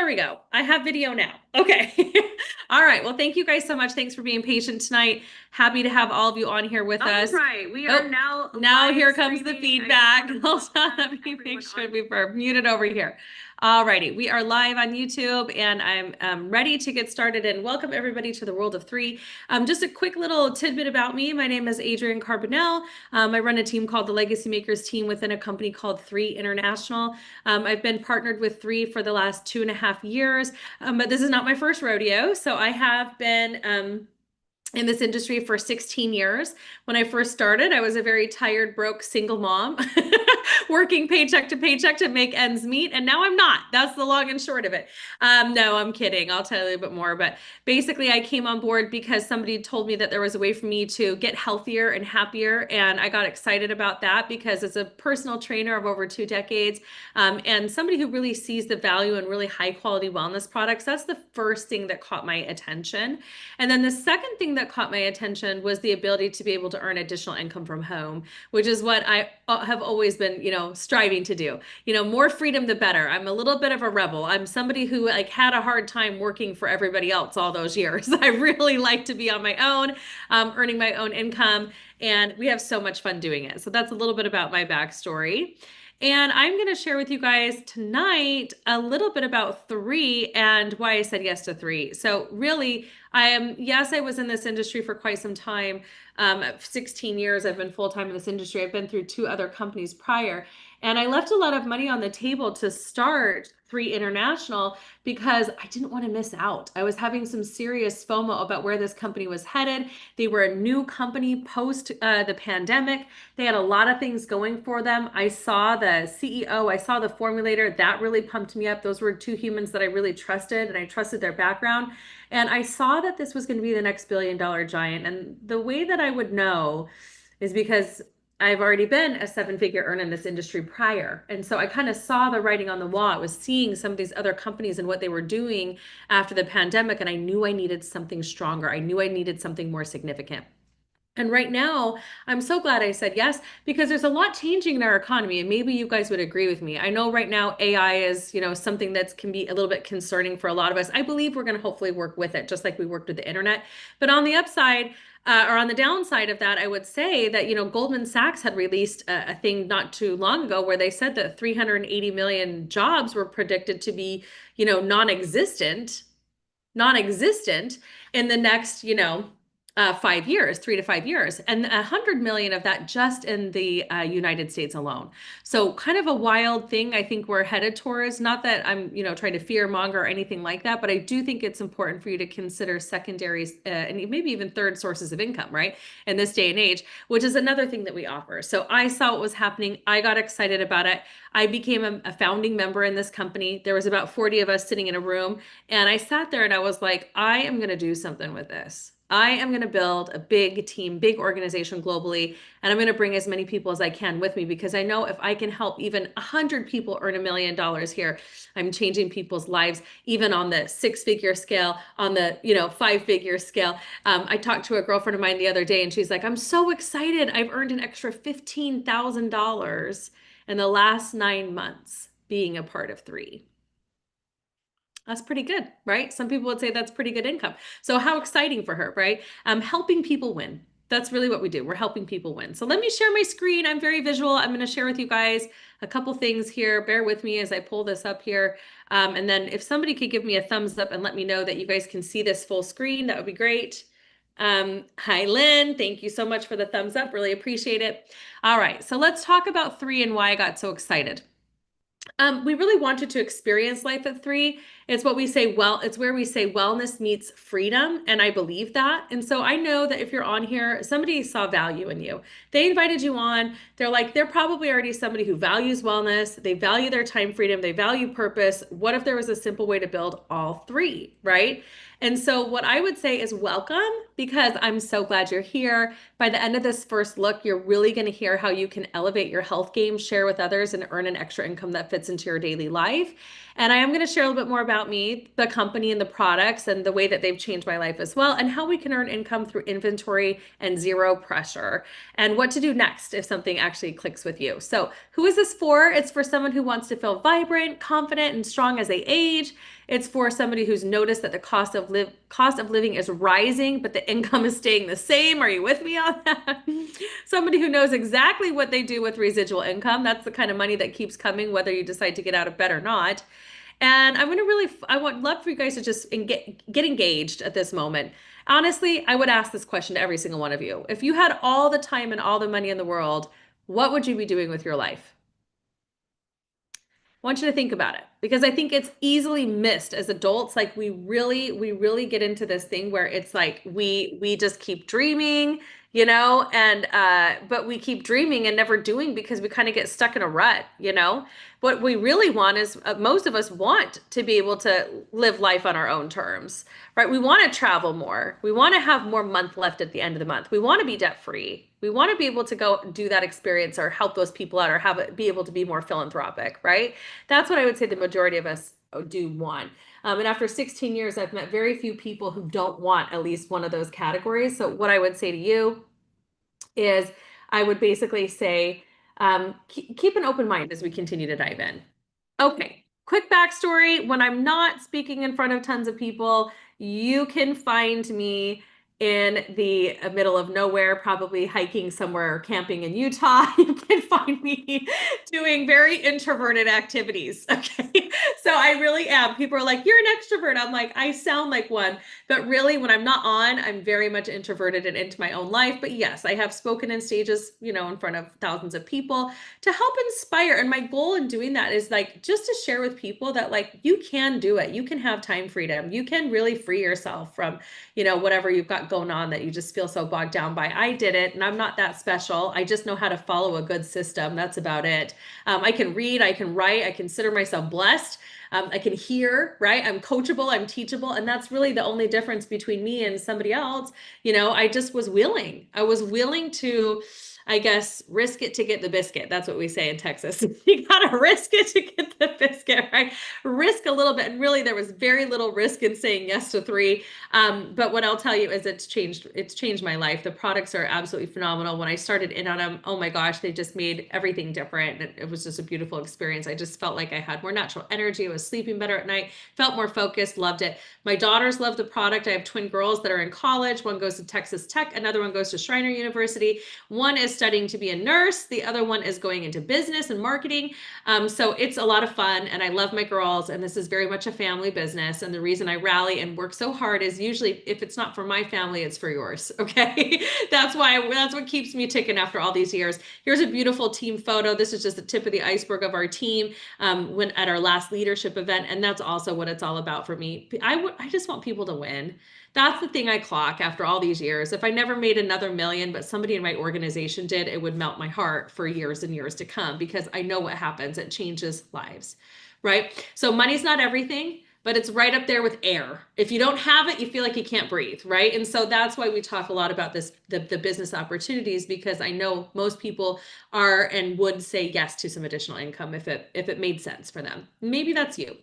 we go. I have video now. Okay. All right. Well, thank you guys so much. Thanks for being patient tonight. Happy to have all of you on here with us. All right, we Oh, are now now live here comes the streaming. feedback. I just Hold wanna on. Let me welcome make sure everyone we're muted over here. All righty. We are live on YouTube and I'm ready to get started and welcome everybody to the World of Three. Just a quick little tidbit about me. My name is Adrienne Carbonell. I run a team called the Legacy Makers team within a company called Three International. I've been partnered with Three for the last 2.5 years, but this is not my first rodeo. So I have been in this industry for 16 years. When I first started, I was a very tired, broke single mom, working paycheck to make ends meet. And now I'm not. That's the long and short of it. No, I'm kidding. I'll tell you a bit more. But basically, I came on board because somebody told me that there was a way for me to get healthier and happier. And I got excited about that because as a personal trainer of over 2 decades, and somebody who really sees the value in really high quality wellness products, that's the first thing that caught my attention. And then the second thing that caught my attention was the ability to be able to earn additional income from home, which is what I have always been, striving to do. More freedom, the better. I'm a little bit of a rebel. I'm somebody who like had a hard time working for everybody else all those years. I really like to be on my own, earning my own income, and we have so much fun doing it. So that's a little bit about my backstory. And I'm going to share with you guys tonight a little bit about Three and why I said yes to Three. So really, yes, I was in this industry for quite some time. 16 years, I've been full-time in this industry. I've been through 2 other companies prior. And I left a lot of money on the table to start Three International because I didn't want to miss out. I was having some serious FOMO about where this company was headed. They were a new company post the pandemic. They had a lot of things going for them. I saw the CEO, I saw the formulator. That really pumped me up. Those were 2 humans that I really trusted, and I trusted their background. And I saw that this was going to be the next billion-dollar giant. And the way that I would know is because I've already been a 7-figure earner in this industry prior. And so I kind of saw the writing on the wall. I was seeing some of these other companies and what they were doing after the pandemic, and I knew I needed something stronger. I knew I needed something more significant. And right now, I'm so glad I said yes, because there's a lot changing in our economy, and maybe you guys would agree with me. I know right now AI is, something that can be a little bit concerning for a lot of us. I believe we're going to hopefully work with it, just like we worked with the internet. But on the upside, or on the downside of that, I would say that, Goldman Sachs had released a thing not too long ago where they said that 380 million jobs were predicted to be, non-existent in the next, 5 years, 3 to 5 years, and 100 million of that just in the United States alone. So kind of a wild thing I think we're headed towards. Not that I'm, trying to fear monger or anything like that, but I do think it's important for you to consider secondaries and maybe even third sources of income, right? In this day and age, which is another thing that we offer. So I saw what was happening. I got excited about it. I became a founding member in this company. There was about 40 of us sitting in a room, and I sat there and I was like, I am going to do something with this. I am going to build a big team, big organization globally, and I'm going to bring as many people as I can with me because I know if I can help even 100 people earn $1 million here, I'm changing people's lives, even on the 6-figure scale, on the 5-figure scale. I talked to a girlfriend of mine the other day, and she's like, "I'm so excited! I've earned an extra $15,000 in the last 9 months being a part of Three." That's pretty good, right? Some people would say that's pretty good income. So how exciting for her, right? Helping people win. That's really what we do. We're helping people win. So let me share my screen. I'm very visual. I'm going to share with you guys a couple things here. Bear with me as I pull this up here. And then if somebody could give me a thumbs up and let me know that you guys can see this full screen, that would be great. Hi, Lynn. Thank you so much for the thumbs up. Really appreciate it. All right. So let's talk about Three and why I got so excited. We really wanted to experience life at Three. It's what we say, it's where we say wellness meets freedom. And I believe that. And so I know that if you're on here, somebody saw value in you. They invited you on. They're probably already somebody who values wellness. They value their time freedom. They value purpose. What if there was a simple way to build all 3, right? And so what I would say is welcome, because I'm so glad you're here. By the end of this first look, you're really going to hear how you can elevate your health game, share with others, and earn an extra income that fits into your daily life. And I am going to share a little bit more about me, the company, and the products, and the way that they've changed my life as well, and how we can earn income through inventory and zero pressure, and what to do next if something actually clicks with you. So who is this for? It's for someone who wants to feel vibrant, confident, and strong as they age. It's for somebody who's noticed that the cost of living is rising, but the income is staying the same. Are you with me on that? Somebody who knows exactly what they do with residual income. That's the kind of money that keeps coming, whether you decide to get out of bed or not. And I'm going to really, I would love for you guys to just get engaged at this moment. Honestly, I would ask this question to every single one of you. If you had all the time and all the money in the world, what would you be doing with your life? I want you to think about it because I think it's easily missed as adults. Like we really get into this thing where it's like we just keep dreaming, and but we keep dreaming and never doing because we kind of get stuck in a rut. What we really want is most of us want to be able to live life on our own terms, right? We want to travel more. We want to have more month left at the end of the month. We want to be debt free. We want to be able to go do that experience or help those people out or have it be able to be more philanthropic, right? That's what I would say the majority of us do want. And after 16 years, I've met very few people who don't want at least one of those categories. So what I would say to you is I would basically say, keep an open mind as we continue to dive in. Okay, quick backstory. When I'm not speaking in front of tons of people, you can find me in the middle of nowhere, probably hiking somewhere or camping in Utah. You can find me doing very introverted activities. Okay, so I really am. People are like, "You're an extrovert." I'm like, I sound like one, but really, when I'm not on, I'm very much introverted and into my own life. But yes, I have spoken in stages, in front of thousands of people to help inspire. And my goal in doing that is like just to share with people that like you can do it. You can have time freedom. You can really free yourself from, whatever you've got going on that you just feel so bogged down by. I did it and I'm not that special. I just know how to follow a good system. That's about it. I can read, I can write, I consider myself blessed. I can hear, right? I'm coachable, I'm teachable. And that's really the only difference between me and somebody else. I just was willing. I was willing to, I guess, risk it to get the biscuit. That's what we say in Texas. You got to risk it to get the biscuit, right? Risk a little bit. And really, there was very little risk in saying yes to 3. But what I'll tell you is it's changed my life. The products are absolutely phenomenal. When I started in on them, oh my gosh, they just made everything different. It was just a beautiful experience. I just felt like I had more natural energy. I was sleeping better at night, felt more focused, loved it. My daughters love the product. I have twin girls that are in college. One goes to Texas Tech, another one goes to Schreiner University. One is studying to be a nurse. The other one is going into business and marketing. So it's a lot of fun and I love my girls and this is very much a family business. And the reason I rally and work so hard is usually if it's not for my family, it's for yours. Okay. That's what keeps me ticking after all these years. Here's a beautiful team photo. This is just the tip of the iceberg of our team when at our last leadership event. And that's also what it's all about for me. I just want people to win. That's the thing I clock after all these years. If I never made another million, but somebody in my organization did, it would melt my heart for years and years to come because I know what happens. It changes lives, right? So money's not everything, but it's right up there with air. If you don't have it, you feel like you can't breathe, right? And so that's why we talk a lot about this, the business opportunities, because I know most people are and would say yes to some additional income if it made sense for them. Maybe that's you.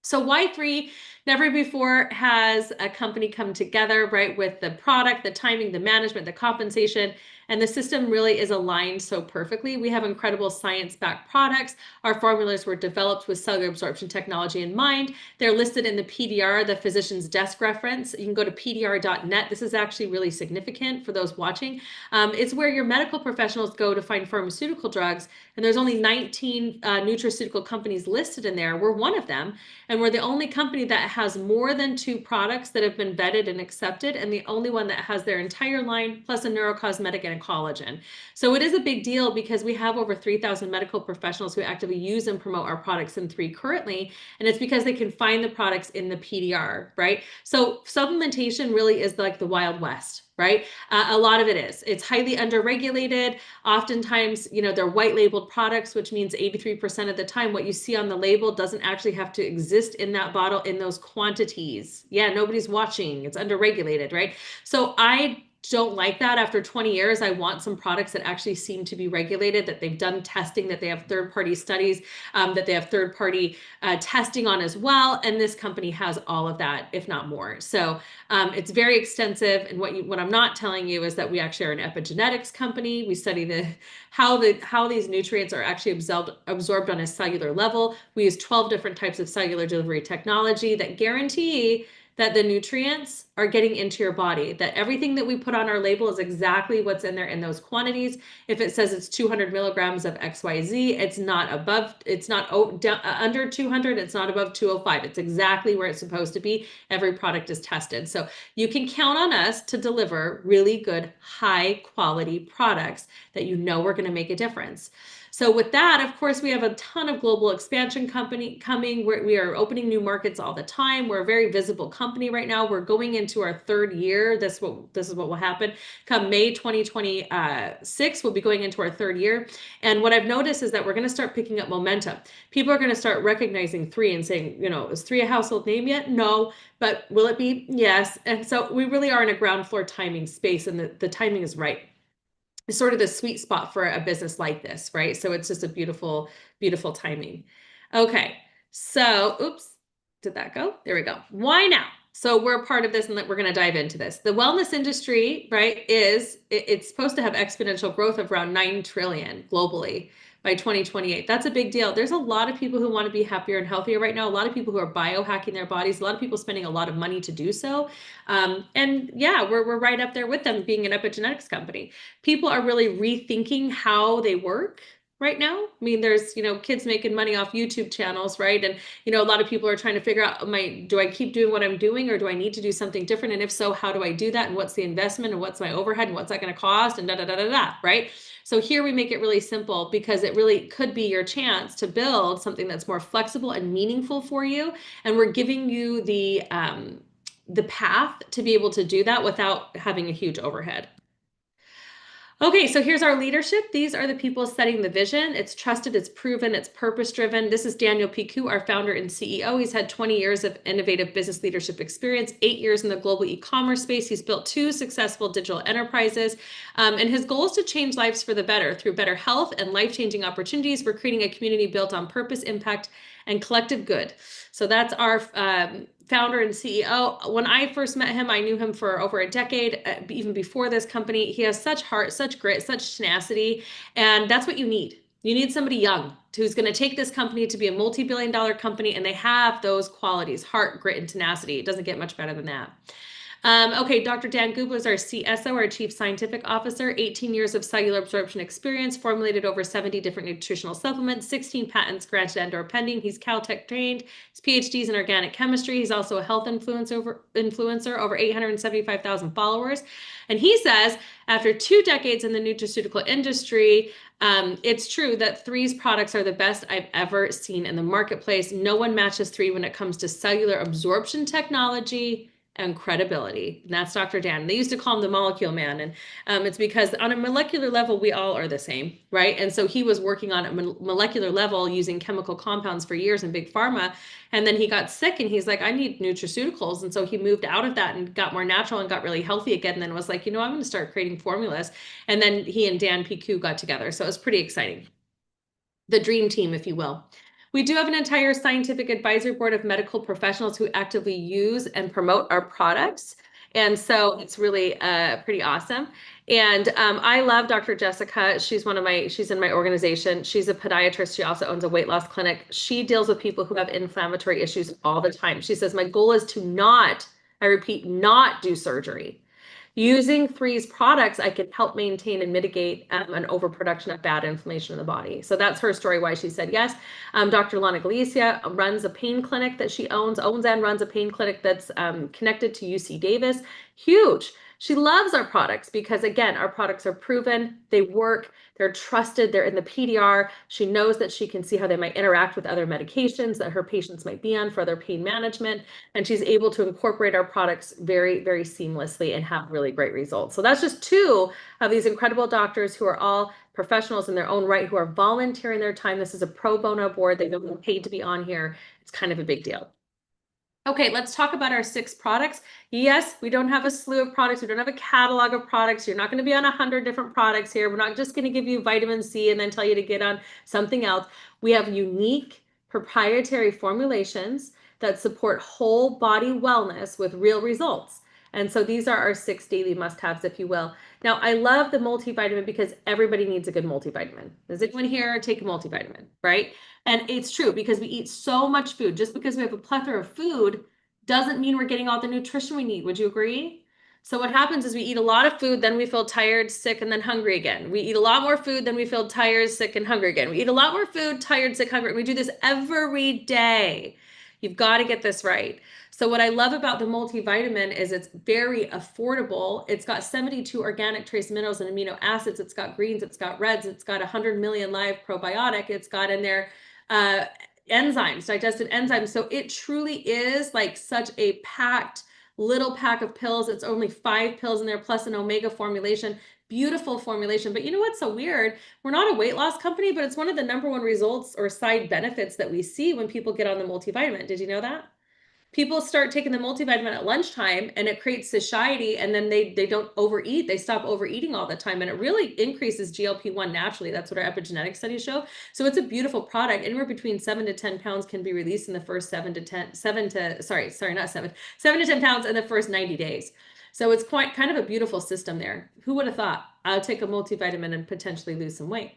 So why 3? Never before has a company come together, right, with the product, the timing, the management, the compensation, and the system really is aligned so perfectly. We have incredible science-backed products. Our formulas were developed with cellular absorption technology in mind. They're listed in the PDR, the physician's desk reference. You can go to pdr.net. This is actually really significant for those watching. It's where your medical professionals go to find pharmaceutical drugs, and there's only 19 nutraceutical companies listed in there. We're one of them, and we're the only company that has more than 2 products that have been vetted and accepted, and the only one that has their entire line plus a neurocosmetic and a collagen. So it is a big deal because we have over 3,000 medical professionals who actively use and promote our products in 3 currently, and it's because they can find the products in the PDR, right? So supplementation really is like the Wild West, right? A lot of it is. It's highly underregulated. Oftentimes, they're white labeled products, which means 83% of the time what you see on the label doesn't actually have to exist in that bottle in those quantities. Yeah, nobody's watching. It's underregulated, right? So I don't like that after 20 years. I want some products that actually seem to be regulated, that they've done testing, that they have third-party studies, that they have third-party testing on as well. And this company has all of that, if not more. So it's very extensive. And what I'm not telling you is that we actually are an epigenetics company. We study how these nutrients are actually absorbed on a cellular level. We use 12 different types of cellular delivery technology that guarantee that the nutrients are getting into your body, that everything that we put on our label is exactly what's in there in those quantities. If it says it's 200 milligrams of XYZ, it's not under 200, it's not above 205. It's exactly where it's supposed to be. Every product is tested. So you can count on us to deliver really good, high quality products that you know are going to make a difference. So with that, of course, we have a ton of global expansion coming. We are opening new markets all the time. We're a very visible company right now. We're going into our third year. This is what will happen. Come May 2026, we'll be going into our third year. And what I've noticed is that we're going to start picking up momentum. People are going to start recognizing Three and saying, is Three a household name yet? No. But will it be? Yes. And so we really are in a ground floor timing space, and the timing is right. It's sort of the sweet spot for a business like this, right? So it's just a beautiful, beautiful timing. Okay, so oops, did that go? There we go. Why now? So we're a part of this, and we're going to dive into this. The wellness industry, right, it's supposed to have exponential growth of around 9 trillion globally by 2028. That's a big deal. There's a lot of people who want to be happier and healthier right now. A lot of people who are biohacking their bodies. A lot of people spending a lot of money to do so. And yeah, we're right up there with them, being an epigenetics company. People are really rethinking how they work right now. I mean, there's, kids making money off YouTube channels, right? And, a lot of people are trying to figure out, do I keep doing what I'm doing, or do I need to do something different? And if so, how do I do that? And what's the investment, and what's my overhead, and what's that going to cost, and right? So here we make it really simple, because it really could be your chance to build something that's more flexible and meaningful for you. And we're giving you the path to be able to do that without having a huge overhead. Okay, so here's our leadership. These are the people setting the vision. It's trusted, it's proven, it's purpose-driven. This is Daniel Picou, our founder and CEO. He's had 20 years of innovative business leadership experience, 8 years in the global e-commerce space. He's built 2 successful digital enterprises, and his goal is to change lives for the better through better health and life-changing opportunities. We're creating a community built on purpose, impact, and collective good. So that's our founder and CEO. When I first met him, I knew him for over a decade, even before this company. He has such heart, such grit, such tenacity, and that's what you need. You need somebody young who's going to take this company to be a multi-billion-dollar company, and they have those qualities: heart, grit, and tenacity. It doesn't get much better than that. Okay, Dr. Dan Gubler is our CSO, our Chief Scientific Officer, 18 years of cellular absorption experience, formulated over 70 different nutritional supplements, 16 patents granted and/or pending. He's Caltech trained. His PhD is in organic chemistry. He's also a health influencer, over 875,000 followers. And he says, after 2 decades in the nutraceutical industry, it's true that Three's products are the best I've ever seen in the marketplace. No one matches Three when it comes to cellular absorption technology and credibility. And that's Dr. Dan. They used to call him the molecule man. And it's because on a molecular level, we all are the same, right? And so he was working on a molecular level using chemical compounds for years in big pharma. And then he got sick, and he's like, I need nutraceuticals. And so he moved out of that and got more natural and got really healthy again. And then was like, I'm going to start creating formulas. And then he and Dan Picou got together. So it was pretty exciting. The dream team, if you will. We do have an entire scientific advisory board of medical professionals who actively use and promote our products. And so it's really pretty awesome. And I love Dr. Jessica. She's in my organization. She's a podiatrist. She also owns a weight loss clinic. She deals with people who have inflammatory issues all the time. She says, my goal is to not, I repeat, not do surgery. Using Three's products, I can help maintain and mitigate an overproduction of bad inflammation in the body. So that's her story, why she said yes. Dr. Lana Galicia runs a pain clinic that she owns and runs a pain clinic that's connected to UC Davis. Huge. She loves our products because, again, our products are proven, they work, they're trusted, they're in the PDR. She knows that she can see how they might interact with other medications that her patients might be on for their pain management. And she's able to incorporate our products very, very seamlessly and have really great results. So that's just 2 of these incredible doctors who are all professionals in their own right, who are volunteering their time. This is a pro bono board. They don't get paid to be on here. It's kind of a big deal. Okay, let's talk about our 6 products. Yes, we don't have a slew of products. We don't have a catalog of products. You're not going to be on 100 different products here. We're not just going to give you vitamin C and then tell you to get on something else. We have unique proprietary formulations that support whole body wellness with real results. And so these are our 6 daily must-haves, if you will. Now, I love the multivitamin because everybody needs a good multivitamin. Does anyone here take a multivitamin, right? And it's true because we eat so much food. Just because we have a plethora of food doesn't mean we're getting all the nutrition we need. Would you agree? So what happens is we eat a lot of food, then we feel tired, sick, and then hungry again. We eat a lot more food, then we feel tired, sick, and hungry again. We eat a lot more food, tired, sick, hungry. We do this every day. You've got to get this right. So what I love about the multivitamin is it's very affordable. It's got 72 organic trace minerals and amino acids. It's got greens, it's got reds, it's got 100 million live probiotic. It's got in there enzymes, digested enzymes. So it truly is like such a packed little pack of pills. It's only 5 pills in there plus an omega formulation. Beautiful formulation. But you know what's so weird? We're not a weight loss company, but it's one of the #1 results or side benefits that we see when people get on the multivitamin. Did you know that? People start taking the multivitamin at lunchtime and it creates satiety, and then they don't overeat. They stop overeating all the time, and it really increases GLP-1 naturally. That's what our epigenetic studies show. So it's a beautiful product. Anywhere between 7 to 10 pounds can be released in the first 7 to 10, 7 to, sorry, not 7, 7 to 10 pounds in the first 90 days. So it's quite kind of a beautiful system there. Who would have thought? I'll take a multivitamin and potentially lose some weight.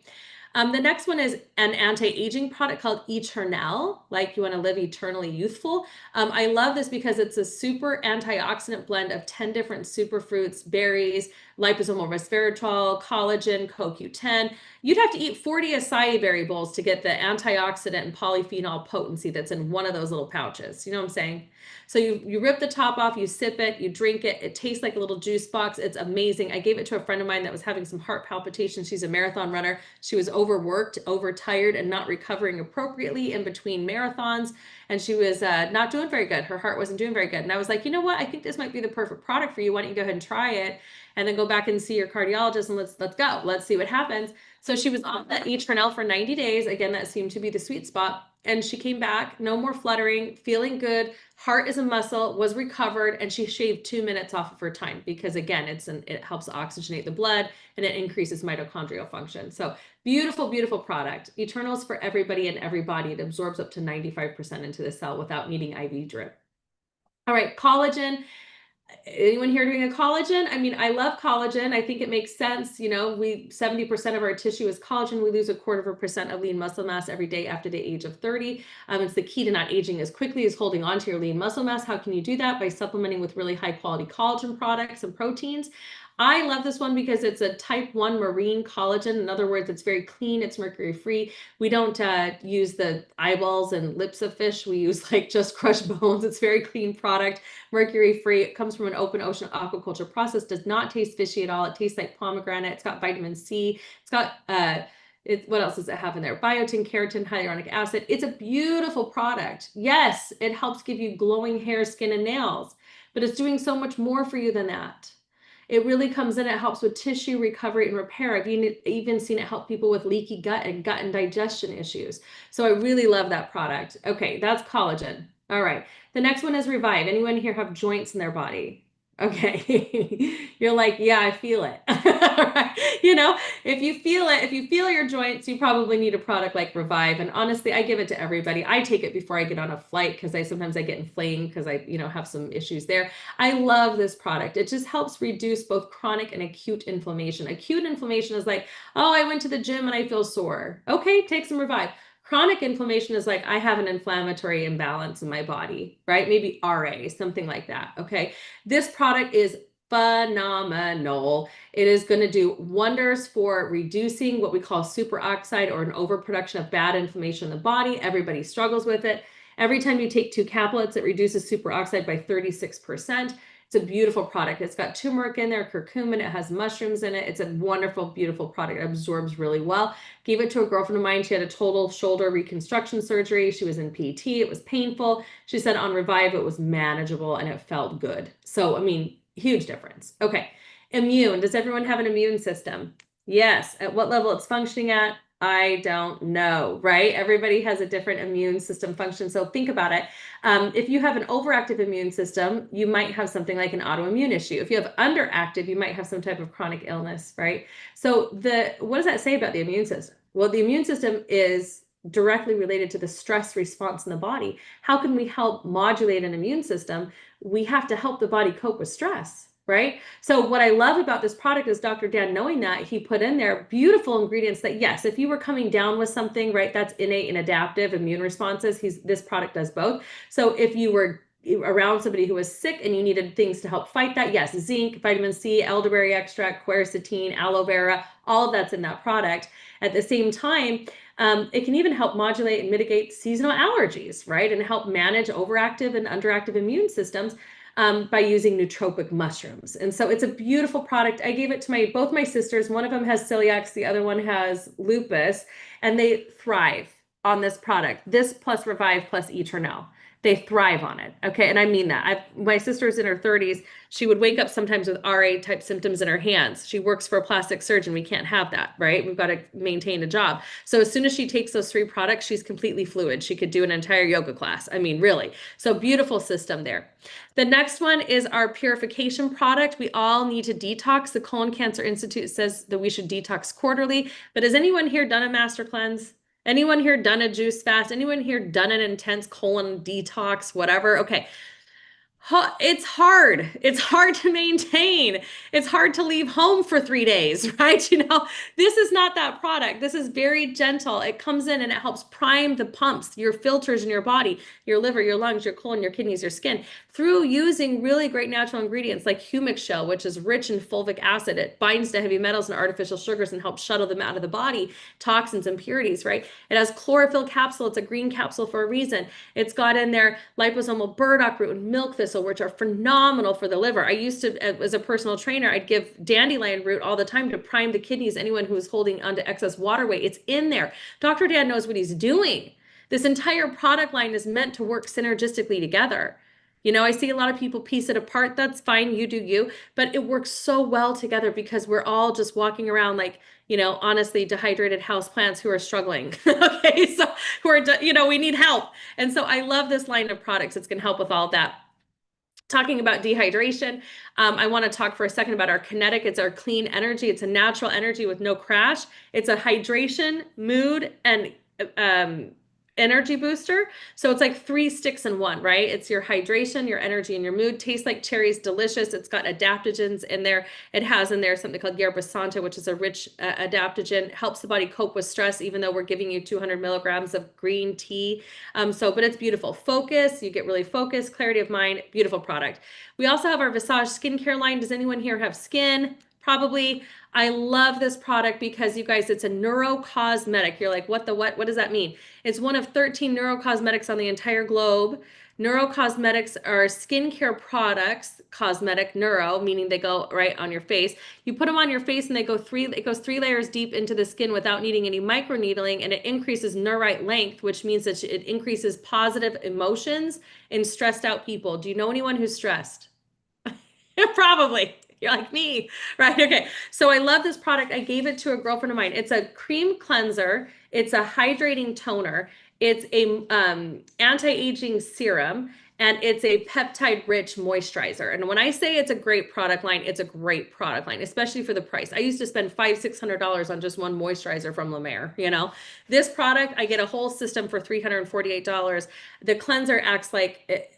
The next one is an anti-aging product called Eternal, like you want to live eternally youthful. I love this because it's a super antioxidant blend of 10 different superfruits, berries, liposomal resveratrol, collagen, CoQ10. You'd have to eat 40 acai berry bowls to get the antioxidant and polyphenol potency that's in one of those little pouches. You know what I'm saying? So you rip the top off, you sip it, you drink it. It tastes like a little juice box. It's amazing. I gave it to a friend of mine that was having some heart palpitations. She's a marathon runner. She was overworked, overtired, and not recovering appropriately in between marathons. And she was not doing very good. Her heart wasn't doing very good. And I was like, you know what? I think this might be the perfect product for you. Why don't you go ahead and try it? And then go back and see your cardiologist and let's go. Let's see what happens. So she was on that Eternal for 90 days. Again, that seemed to be the sweet spot. And she came back, no more fluttering, feeling good. Heart is a muscle, was recovered, and she shaved 2 minutes off of her time because again, it helps oxygenate the blood and it increases mitochondrial function. So beautiful, beautiful product. Eternal's for everybody and everybody. It absorbs up to 95% into the cell without needing IV drip. All right, collagen. Anyone here doing a collagen? I mean, I love collagen. I think it makes sense. You know, 70% of our tissue is collagen. We lose 1/4% of lean muscle mass every day after the age of 30. It's the key to not aging as quickly as holding on to your lean muscle mass. How can you do that? By supplementing with really high quality collagen products and proteins. I love this one because it's a type 1 marine collagen. In other words, it's very clean. It's mercury free. We don't use the eyeballs and lips of fish. We use like just crushed bones. It's very clean product, mercury free. It comes from an open ocean aquaculture process. Does not taste fishy at all. It tastes like pomegranate. It's got vitamin C. It's got what else does it have in there? Biotin, keratin, hyaluronic acid. It's a beautiful product. Yes, it helps give you glowing hair, skin, and nails, but it's doing so much more for you than that. It really comes in, it helps with tissue recovery and repair. I've even seen it help people with leaky gut and digestion issues. So I really love that product. Okay, that's collagen. All right, the next one is Revive. Anyone here have joints in their body? Okay, you're like, yeah, I feel it. You know, if you feel it, if you feel your joints, you probably need a product like Revive. And honestly, I give it to everybody. I take it before I get on a flight because sometimes I get inflamed because I, have some issues there. I love this product. It just helps reduce both chronic and acute inflammation. Acute inflammation is like, oh, I went to the gym and I feel sore. Okay, take some Revive. Chronic inflammation is like, I have an inflammatory imbalance in my body, right? Maybe RA, something like that, okay? This product is phenomenal. It is going to do wonders for reducing what we call superoxide or an overproduction of bad inflammation in the body. Everybody struggles with it. Every time you take 2 caplets, it reduces superoxide by 36%. It's a beautiful product. It's got turmeric in there, curcumin, it has mushrooms in it. It's a wonderful, beautiful product. It absorbs really well. Gave it to a girlfriend of mine. She had a total shoulder reconstruction surgery. She was in PT. It was painful. She said on Revive, it was manageable and it felt good. So, I mean, huge difference. Okay. Immune. Does everyone have an immune system? Yes. At what level it's functioning at? I don't know, right? Everybody has a different immune system function. So think about it. If you have an overactive immune system, you might have something like an autoimmune issue. If you have underactive, you might have some type of chronic illness, right? So what does that say about the immune system? Well, the immune system is directly related to the stress response in the body. How can we help modulate an immune system? We have to help the body cope with stress, right? So what I love about this product is Dr. Dan, knowing that he put in there beautiful ingredients that, yes, if you were coming down with something, right, that's innate and adaptive immune responses, this product does both. So if you were around somebody who was sick and you needed things to help fight that, yes, zinc, vitamin C, elderberry extract, quercetin, aloe vera, all of that's in that product. At the same time, it can even help modulate and mitigate seasonal allergies, right? And help manage overactive and underactive immune systems by using nootropic mushrooms. And so it's a beautiful product. I gave it to both my sisters. One of them has celiac, the other one has lupus, and they thrive on this product. This plus Revive plus Eternel. They thrive on it. Okay. And I mean that. My sister's in her 30s. She would wake up sometimes with RA type symptoms in her hands. She works for a plastic surgeon. We can't have that, right? We've got to maintain a job. So as soon as she takes those 3 products, she's completely fluid. She could do an entire yoga class. I mean, really. So beautiful system there. The next one is our purification product. We all need to detox. The Colon Cancer Institute says that we should detox quarterly. But has anyone here done a master cleanse? Anyone here done a juice fast? Anyone here done an intense colon detox, whatever? Okay. It's hard. It's hard to maintain. It's hard to leave home for 3 days, right? This is not that product. This is very gentle. It comes in and it helps prime the pumps, your filters in your body, your liver, your lungs, your colon, your kidneys, your skin, through using really great natural ingredients like humic shell, which is rich in fulvic acid. It binds to heavy metals and artificial sugars and helps shuttle them out of the body, toxins, impurities, right? It has chlorophyll capsule. It's a green capsule for a reason. It's got in there liposomal burdock root and milk thistle, which are phenomenal for the liver. I used to, as a personal trainer, I'd give dandelion root all the time to prime the kidneys, anyone who's holding onto excess water weight. It's in there. Dr. Dan knows what he's doing. This entire product line is meant to work synergistically together. I see a lot of people piece it apart. That's fine. You do you. But it works so well together because we're all just walking around like, honestly, dehydrated houseplants who are struggling. Okay. So we need help. And so I love this line of products. It's going to help with all that. Talking about dehydration, I want to talk for a second about our Kinetic. It's our clean energy. It's a natural energy with no crash. It's a hydration, mood, and energy booster. So it's like 3 sticks in one, right? It's your hydration, your energy, and your mood. Tastes like cherries, delicious. It's got adaptogens in there. It has in there something called Yerba Santa, which is a rich adaptogen. Helps the body cope with stress, even though we're giving you 200 milligrams of green tea. But it's beautiful. Focus, you get really focused, clarity of mind, beautiful product. We also have our Visage skincare line. Does anyone here have skin? Probably. I love this product because, you guys, it's a neurocosmetic. You're like, what does that mean? It's one of 13 neurocosmetics on the entire globe. Neurocosmetics are skincare products, cosmetic, neuro, meaning they go right on your face. You put them on your face and it goes 3 layers deep into the skin without needing any microneedling, and it increases neurite length, which means that it increases positive emotions in stressed out people. Do you know anyone who's stressed? Probably. You're like me, right? Okay. So I love this product. I gave it to a girlfriend of mine. It's a cream cleanser. It's a hydrating toner. It's a anti-aging serum, and it's a peptide-rich moisturizer. And when I say it's a great product line, it's a great product line, especially for the price. I used to spend $500-$600 on just one moisturizer from La Mer. This product, I get a whole system for $348. The cleanser acts like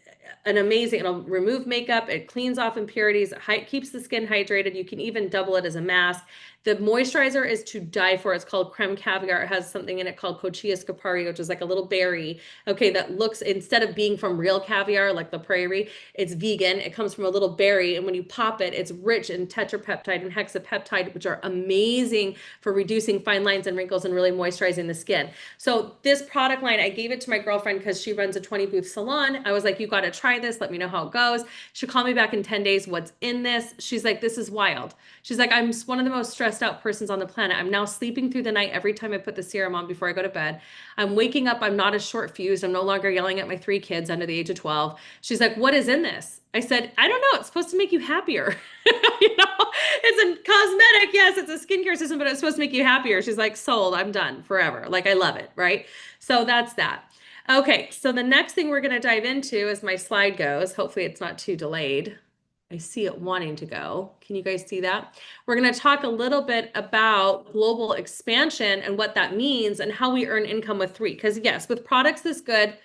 it'll remove makeup, it cleans off impurities, keeps the skin hydrated. You can even double it as a mask. The moisturizer is to die for. It's called creme caviar. It has something in it called Cochia scopari, which is like a little berry. Okay, that looks, instead of being from real caviar like the prairie, it's vegan. It comes from a little berry, and when you pop it, it's rich in tetrapeptide and hexapeptide, which are amazing for reducing fine lines and wrinkles and really moisturizing the skin. So this product line, I gave it to my girlfriend because she runs a 20-booth salon. I was like, you got to try this. Let me know how it goes. She'll call me back in 10 days. What's in this? She's like, this is wild. She's like, I'm one of the most stressed stressed out persons on the planet. I'm now sleeping through the night every time I put the serum on before I go to bed. I'm waking up. I'm not as short fused. I'm no longer yelling at my 3 kids under the age of 12. She's like, what is in this? I said, I don't know. It's supposed to make you happier. You know, it's a cosmetic. Yes, it's a skincare system, but it's supposed to make you happier. She's like, sold. I'm done forever. Like, I love it. Right. So that's that. Okay. So the next thing we're going to dive into as my slide goes, hopefully it's not too delayed. I see it wanting to go. Can you guys see that? We're going to talk a little bit about global expansion and what that means and how we earn income with 3. Because yes, with products this good,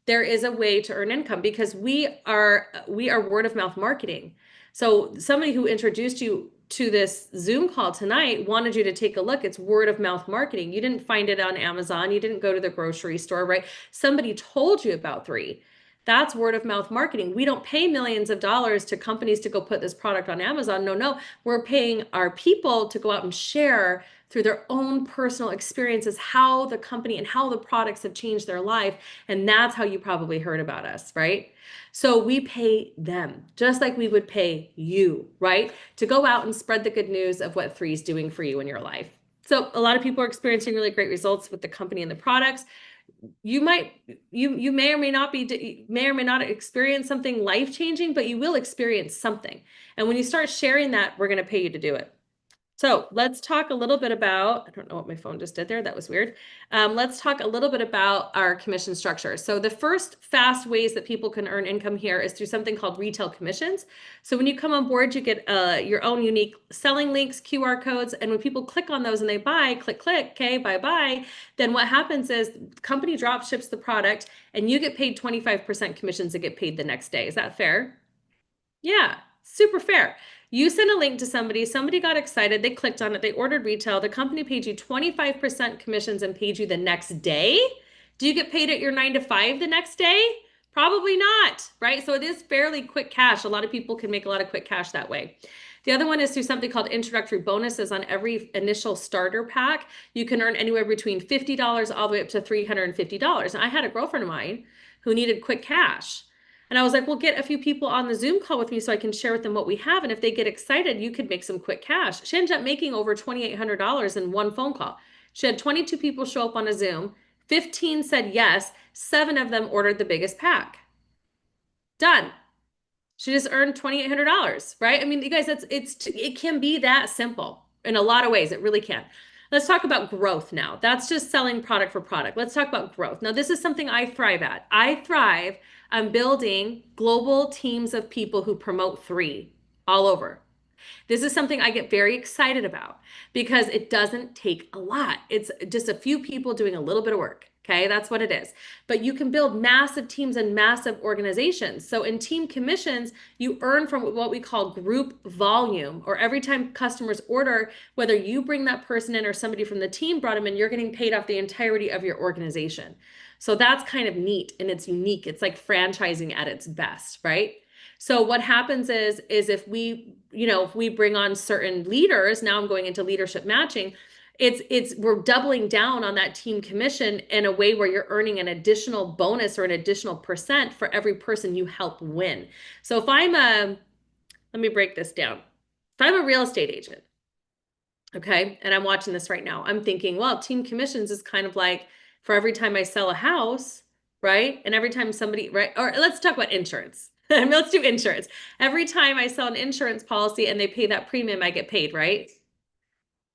there is a way to earn income because we are word of mouth marketing. So somebody who introduced you to this Zoom call tonight wanted you to take a look. It's word of mouth marketing. You didn't find it on Amazon. You didn't go to the grocery store, right? Somebody told you about 3. That's word of mouth marketing. We don't pay millions of dollars to companies to go put this product on Amazon. No. We're paying our people to go out and share through their own personal experiences how the company and how the products have changed their life. And that's how you probably heard about us, right? So we pay them just like we would pay you, right? To go out and spread the good news of what 3 is doing for you in your life. So a lot of people are experiencing really great results with the company and the products. You may or may not experience something life-changing, but you will experience something. And when you start sharing that, we're going to pay you to do it. So let's talk a little bit about, I don't know what my phone just did there. That was weird. Let's talk a little bit about our commission structure. So the first fast ways that people can earn income here is through something called retail commissions. So when you come on board, you get your own unique selling links, QR codes. And when people click on those and they buy, click, okay, bye. Then what happens is the company drop ships the product and you get paid 25% commissions that get paid the next day. Is that fair? Yeah, super fair. You sent a link to somebody got excited, they clicked on it, they ordered retail, the company paid you 25% commissions and paid you the next day. Do you get paid at your 9 to 5 the next day? Probably not, right? So it is fairly quick cash. A lot of people can make a lot of quick cash that way. The other one is through something called introductory bonuses on every initial starter pack. You can earn anywhere between $50 all the way up to $350. And I had a girlfriend of mine who needed quick cash. And I was like, well, get a few people on the Zoom call with me so I can share with them what we have. And if they get excited, you could make some quick cash. She ended up making over $2,800 in one phone call. She had 22 people show up on a Zoom. 15 said yes. 7 of them ordered the biggest pack. Done. She just earned $2,800, right? I mean, you guys, it can be that simple in a lot of ways. It really can. Let's talk about growth now. That's just selling product for product. Let's talk about growth. Now, this is something I thrive at. I thrive on building global teams of people who promote 3 all over. This is something I get very excited about because it doesn't take a lot. It's just a few people doing a little bit of work. Okay, that's what it is. But you can build massive teams and massive organizations. So in team commissions, you earn from what we call group volume, or every time customers order, whether you bring that person in or somebody from the team brought them in, you're getting paid off the entirety of your organization. So that's kind of neat and it's unique. It's like franchising at its best, right? So what happens is if we bring on certain leaders, now I'm going into leadership matching, we're doubling down on that team commission in a way where you're earning an additional bonus or an additional percent for every person you help win. So if let me break this down. If I'm a real estate agent, okay, and I'm watching this right now, I'm thinking, well, team commissions is kind of like for every time I sell a house, right? And every time somebody, right? Or let's talk about insurance. Let's do insurance. Every time I sell an insurance policy and they pay that premium, I get paid, right?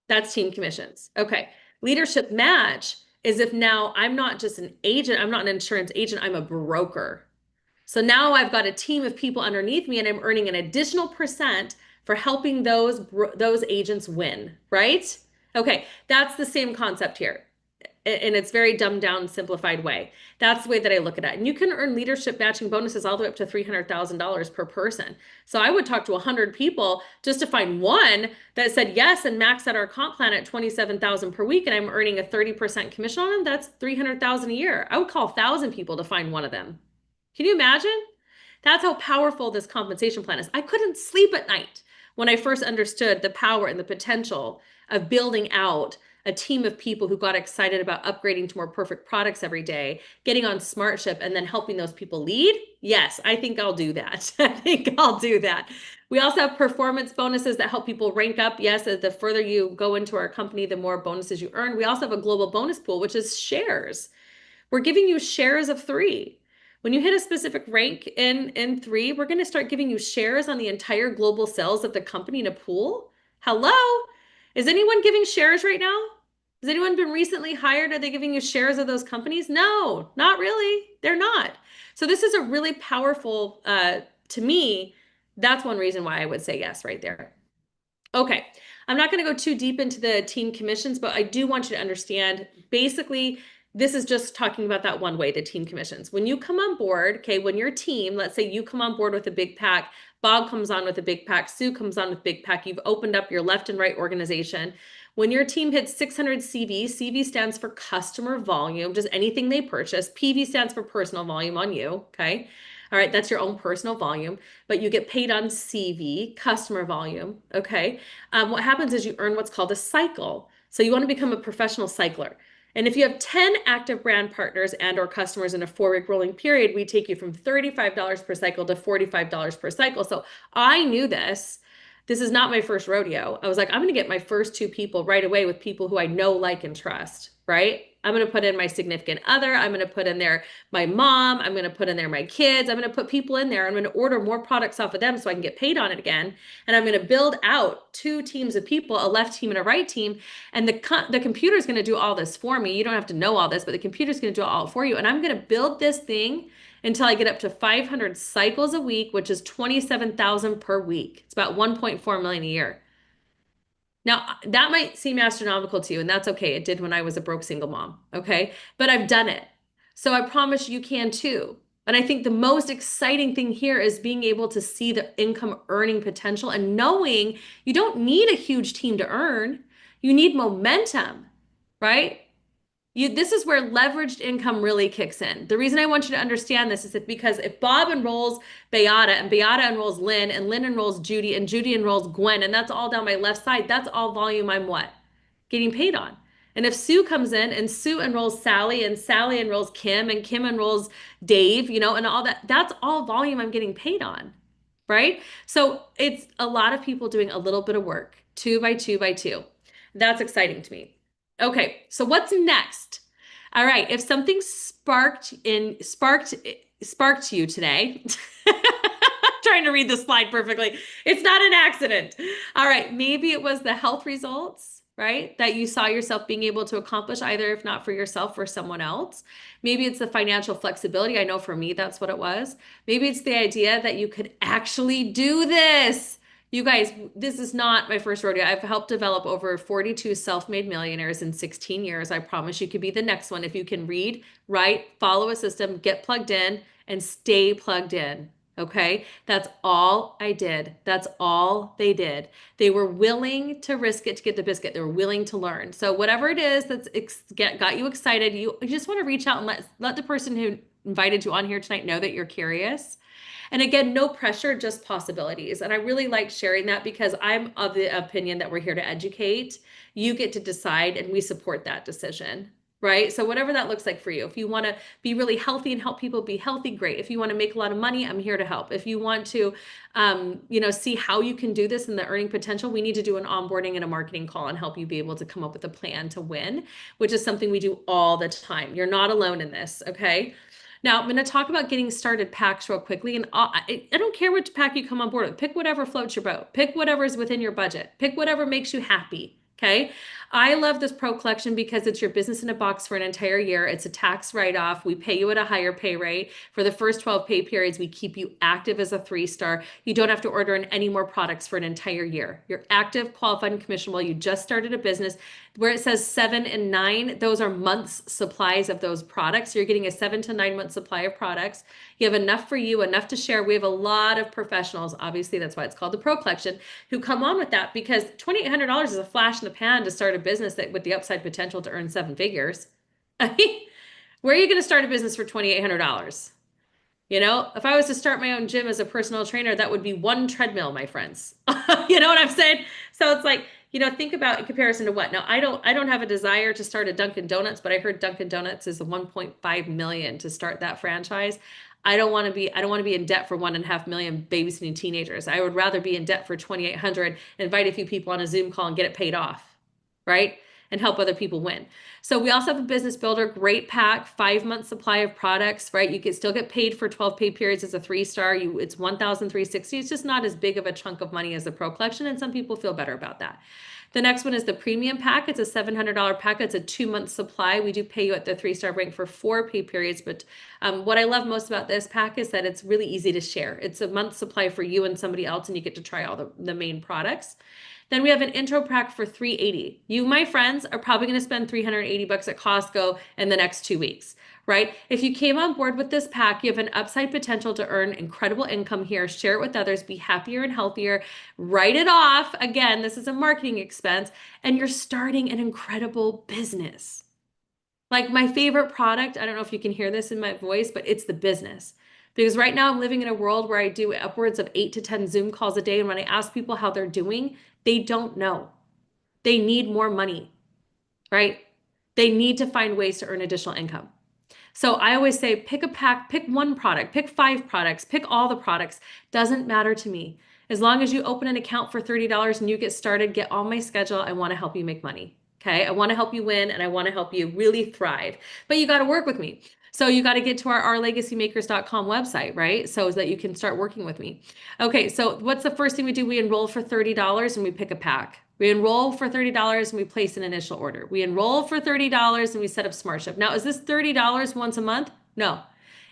That's team commissions. Okay. Leadership match is if now I'm not just an agent, I'm not an insurance agent, I'm a broker. So now I've got a team of people underneath me and I'm earning an additional percent for helping those agents win, right? Okay, that's the same concept here. And it's very dumbed down, simplified way. That's the way that I look at it. And you can earn leadership matching bonuses all the way up to $300,000 per person. So I would talk to 100 people just to find one that said yes and max out our comp plan at $27,000 per week, and I'm earning a 30% commission on them. That's $300,000 a year. I would call 1,000 people to find one of them. Can you imagine? That's how powerful this compensation plan is. I couldn't sleep at night when I first understood the power and the potential of building out a team of people who got excited about upgrading to more perfect products every day, getting on SmartShip, and then helping those people lead, yes, I think I'll do that. I think I'll do that. We also have performance bonuses that help people rank up. Yes, the further you go into our company, the more bonuses you earn. We also have a global bonus pool, which is shares. We're giving you shares of 3. When you hit a specific rank in 3, we're going to start giving you shares on the entire global sales of the company in a pool. Hello? Is anyone giving shares right now? Has anyone been recently hired? Are they giving you shares of those companies? No, not really. They're not. So this is a really powerful, to me, that's one reason why I would say yes right there. Okay, I'm not going to go too deep into the team commissions, but I do want you to understand basically, this is just talking about that one way, the team commissions. When you come on board, okay, when your team, let's say you come on board with a big pack, Bob comes on with a big pack, Sue comes on with big pack, you've opened up your left and right organization. When your team hits 600 CV, CV stands for customer volume, just anything they purchase. PV stands for personal volume on you, okay? All right, that's your own personal volume, but you get paid on CV, customer volume, okay? What happens is you earn what's called a cycle. So you want to become a professional cycler. And if you have 10 active brand partners and or customers in a 4-week rolling period, we take you from $35 per cycle to $45 per cycle. So I knew this. This is not my first rodeo. I was like, I'm going to get my first 2 people right away with people who I know, like, and trust, right? I'm going to put in my significant other. I'm going to put in there my mom. I'm going to put in there my kids. I'm going to put people in there. I'm going to order more products off of them so I can get paid on it again. And I'm going to build out 2 teams of people, a left team and a right team. And the computer is going to do all this for me. You don't have to know all this, but the computer is going to do it all for you. And I'm going to build this thing until I get up to 500 cycles a week, which is 27,000 per week. It's about 1.4 million a year. Now, that might seem astronomical to you, and that's okay. It did when I was a broke single mom, okay? But I've done it. So I promise you can too. And I think the most exciting thing here is being able to see the income earning potential and knowing you don't need a huge team to earn. You need momentum, right? This is where leveraged income really kicks in. The reason I want you to understand this is that because if Bob enrolls Beata and Beata enrolls Lynn and Lynn enrolls Judy and Judy enrolls Gwen, and that's all down my left side, that's all volume I'm what? Getting paid on. And if Sue comes in and Sue enrolls Sally and Sally enrolls Kim and Kim enrolls Dave, and all that, that's all volume I'm getting paid on, right? So it's a lot of people doing a little bit of work, 2 by 2 by 2. That's exciting to me. Okay, so what's next? All right, if something sparked you today, trying to read the slide perfectly. It's not an accident. All right, maybe it was the health results, right? That you saw yourself being able to accomplish, either if not for yourself or someone else. Maybe it's the financial flexibility. I know for me, that's what it was. Maybe it's the idea that you could actually do this. You guys, this is not my first rodeo. I've helped develop over 42 self-made millionaires in 16 years. I promise you could be the next one if you can read, write, follow a system, get plugged in, and stay plugged in. Okay, that's all I did. That's all they did. They were willing to risk it to get the biscuit. They were willing to learn. So whatever it is that's got you excited, you just want to reach out and let the person who invited you on here tonight know that you're curious. And again, no pressure, just possibilities. And I really like sharing that because I'm of the opinion that we're here to educate. You get to decide, and we support that decision. Right? So whatever that looks like for you. If you want to be really healthy and help people be healthy, great. If you want to make a lot of money, I'm here to help. If you want to, see how you can do this and the earning potential, we need to do an onboarding and a marketing call and help you be able to come up with a plan to win, which is something we do all the time. You're not alone in this, okay? Now, I'm going to talk about getting started packs real quickly. And I don't care which pack you come on board with. Pick whatever floats your boat. Pick whatever is within your budget. Pick whatever makes you happy. Okay. I love this pro collection because it's your business in a box for an entire year. It's a tax write-off. We pay you at a higher pay rate. For the first 12 pay periods, we keep you active as a 3-star. You don't have to order in any more products for an entire year. You're active, qualified, and commissionable. You just started a business. Where it says 7 and 9, those are months supplies of those products. You're getting a 7 to 9 month supply of products. You have enough for you, enough to share. We have a lot of professionals, obviously that's why it's called the Pro Collection, who come on with that because $2,800 is a flash in the pan to start a business that with the upside potential to earn 7 figures. I mean, where are you going to start a business for $2,800? You know, if I was to start my own gym as a personal trainer, that would be one treadmill, my friends. You know what I'm saying? So it's like, think about in comparison to what. Now, I don't have a desire to start a Dunkin' Donuts, but I heard Dunkin' Donuts is 1.5 million to start that franchise. I don't want to be in debt for 1.5 million babysitting teenagers. I would rather be in debt for 2,800, invite a few people on a Zoom call and get it paid off, right? And help other people win. So we also have a business builder, great pack, 5 month supply of products, right? You can still get paid for 12 pay periods as a 3-star. It's 1,360. It's just not as big of a chunk of money as the Pro Collection, and some people feel better about that. The next one is the premium pack. It's a $700 pack. It's a 2 month supply. We do pay you at the 3-star rank for 4 pay periods, but what I love most about this pack is that it's really easy to share. It's a month supply for you and somebody else, and you get to try all the main products. Then we have an intro pack for $380. You, my friends, are probably going to spend $380 at Costco in the next 2 weeks, right? If you came on board with this pack, you have an upside potential to earn incredible income here, share it with others, be happier and healthier, write it off. Again, this is a marketing expense, and you're starting an incredible business. Like my favorite product, I don't know if you can hear this in my voice, but it's the business. Because right now I'm living in a world where I do upwards of 8 to 10 Zoom calls a day. And when I ask people how they're doing, they don't know. They need more money, right? They need to find ways to earn additional income. So I always say, pick a pack, pick one product, pick 5 products, pick all the products. Doesn't matter to me. As long as you open an account for $30 and you get started, get on my schedule. I want to help you make money. Okay. I want to help you win and I want to help you really thrive, but you got to work with me. So you got to get to our ourlegacymakers.com website, right? So that you can start working with me. Okay. So what's the first thing we do? We enroll for $30 and we pick a pack. We enroll for $30 and we place an initial order. We enroll for $30 and we set up SmartShip. Now, is this $30 once a month? No.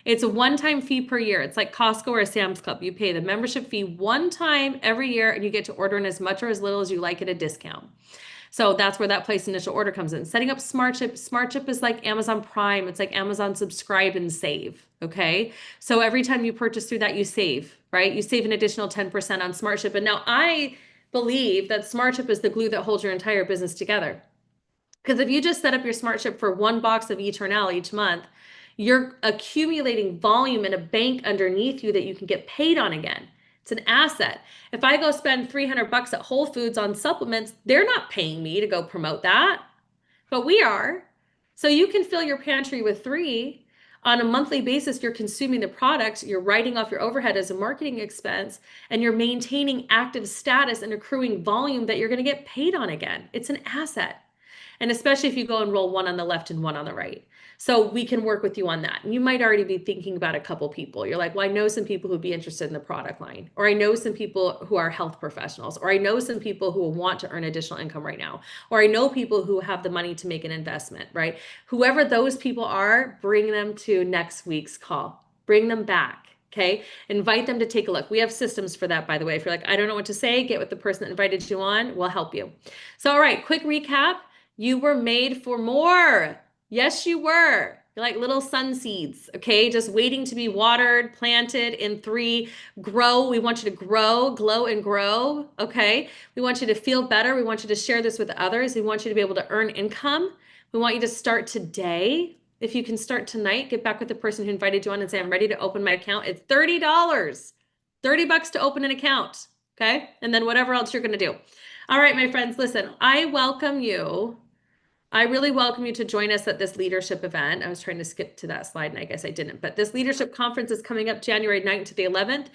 It's a one-time fee per year. It's like Costco or a Sam's Club. You pay the membership fee one time every year and you get to order in as much or as little as you like at a discount. So that's where that place initial order comes in. Setting up SmartShip. SmartShip is like Amazon Prime. It's like Amazon Subscribe and Save. Okay. So every time you purchase through that, you save, right? You save an additional 10% on SmartShip. And now I believe that SmartShip is the glue that holds your entire business together. Because if you just set up your SmartShip for 1 box of Eternal each month, you're accumulating volume in a bank underneath you that you can get paid on again. It's an asset. If I go spend $300 at Whole Foods on supplements, they're not paying me to go promote that, but we are. So you can fill your pantry with 3 on a monthly basis. You're consuming the products, you're writing off your overhead as a marketing expense, and you're maintaining active status and accruing volume that you're going to get paid on again. It's an asset. And especially if you go and roll 1 on the left and 1 on the right. So we can work with you on that. And you might already be thinking about a couple people. You're like, well, I know some people who'd be interested in the product line, or I know some people who are health professionals, or I know some people who want to earn additional income right now, or I know people who have the money to make an investment, right? Whoever those people are, bring them to next week's call. Bring them back. Okay. Invite them to take a look. We have systems for that, by the way. If you're like, I don't know what to say, get with the person that invited you on. We'll help you. So, all right, quick recap. You were made for more. Yes, you were. You're like little sun seeds, okay? Just waiting to be watered, planted in 3. Grow. We want you to grow, glow, and grow, okay? We want you to feel better. We want you to share this with others. We want you to be able to earn income. We want you to start today. If you can start tonight, get back with the person who invited you on and say, I'm ready to open my account. It's $30. $30 to open an account, okay? And then whatever else you're going to do. All right, my friends, listen, I welcome you. I really welcome you to join us at this leadership event. I was trying to skip to that slide and I guess I didn't, but this leadership conference is coming up January 9th to the 11th.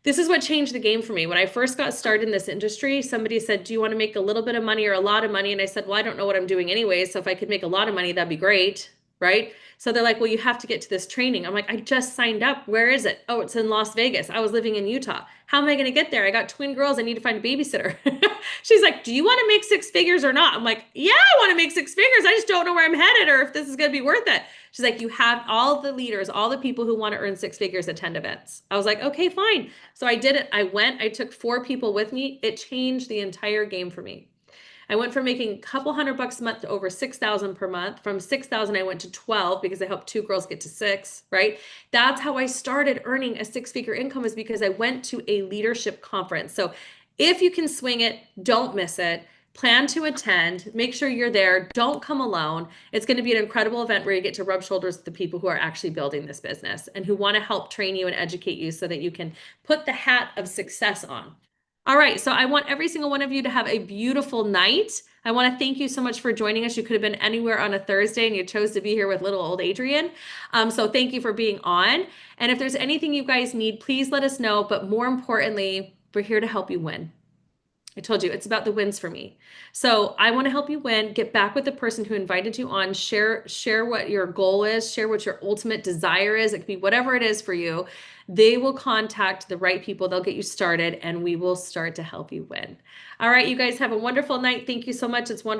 This is what changed the game for me. When I first got started in this industry, somebody said, do you want to make a little bit of money or a lot of money? And I said, well, I don't know what I'm doing anyway. So if I could make a lot of money, that'd be great. Right? So they're like, well, you have to get to this training. I'm like, I just signed up. Where is it? Oh, it's in Las Vegas. I was living in Utah. How am I going to get there? I got twin girls. I need to find a babysitter. She's like, do you want to make 6 figures or not? I'm like, yeah, I want to make 6 figures. I just don't know where I'm headed or if this is going to be worth it. She's like, you have all the leaders, all the people who want to earn 6 figures attend events. I was like, okay, fine. So I did it. I went, I took 4 people with me. It changed the entire game for me. I went from making a couple $100 a month to over 6,000 per month. From 6,000, I went to 12 because I helped 2 girls get to 6, right? That's how I started earning a 6-figure income, is because I went to a leadership conference. So if you can swing it, don't miss it. Plan to attend. Make sure you're there. Don't come alone. It's going to be an incredible event where you get to rub shoulders with the people who are actually building this business and who want to help train you and educate you so that you can put the hat of success on. All right, so I want every single one of you to have a beautiful night. I want to thank you so much for joining us. You could have been anywhere on a Thursday and you chose to be here with little old Adrienne. So thank you for being on. And if there's anything you guys need, please let us know. But more importantly, we're here to help you win. I told you it's about the wins for me. So I want to help you win. Get back with the person who invited you on. Share what your goal is. Share what your ultimate desire is. It could be whatever it is for you. They will contact the right people. They'll get you started, and we will start to help you win. All right, you guys have a wonderful night. Thank you so much. It's wonderful.